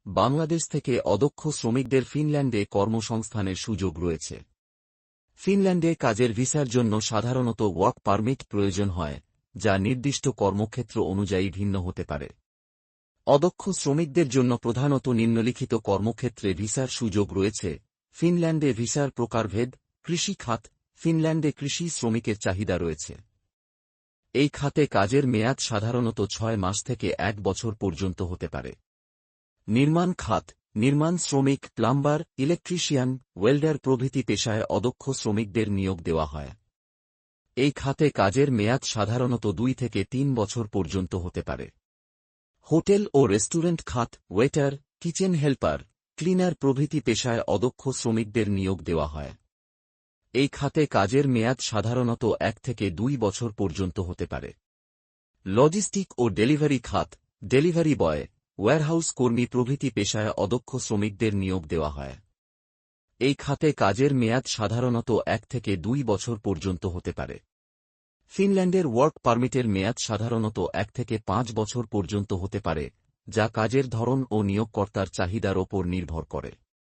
বাংলাদেশ থেকে অদক্ষ শ্রমিকদের ফিনল্যান্ডে কর্মসংস্থানের সুযোগ রয়েছে। ফিনল্যান্ডে কাজের ভিসার জন্য সাধারণত ওয়ার্ক পারমিট প্রয়োজন হয়, যা নির্দিষ্ট কর্মক্ষেত্র অনুযায়ী ভিন্ন হতে পারে। অদক্ষ শ্রমিকদের জন্য প্রধানত নিম্নলিখিত কর্মক্ষেত্রে ভিসার সুযোগ রয়েছে। ফিনল্যান্ডে ভিসার প্রকারভেদ। কৃষি খাত। ফিনল্যান্ডে কৃষি শ্রমিকের চাহিদা রয়েছে। এই খাতে কাজের মেয়াদ সাধারণত 6 মাস থেকে 1 বছর পর্যন্ত হতে পারে। নির্মাণ খাত। নির্মাণ শ্রমিক, প্লাম্বার, ইলেকট্রিশিয়ান, ওয়েল্ডার প্রভৃতি পেশায় অদক্ষ শ্রমিকদের নিয়োগ দেওয়া হয়। এই খাতে কাজের মেয়াদ সাধারণত 2 থেকে 3 বছর পর্যন্ত হতে পারে। হোটেল ও রেস্টুরেন্ট খাত। ওয়েটার, কিচেন হেল্পার, ক্লিনার প্রভৃতি পেশায় অদক্ষ শ্রমিকদের নিয়োগ দেওয়া হয়। এই খাতে কাজের মেয়াদ সাধারণত 1 থেকে 2 বছর পর্যন্ত হতে পারে। লজিস্টিক ও ডেলিভারি খাত। ডেলিভারি বয়, ওয়্যারহাউস কর্মী প্রভৃতি পেশায় অদক্ষ শ্রমিকদের নিয়োগ দেওয়া হয়। এই খাতে কাজের মেয়াদ সাধারণত 1 থেকে 2 বছর পর্যন্ত হতে পারে। ফিনল্যান্ডের ওয়ার্ক পারমিটের মেয়াদ সাধারণত 1 থেকে 5 বছর পর্যন্ত হতে পারে, যা কাজের ধরন ও নিয়োগকর্তার চাহিদার ওপর নির্ভর করে।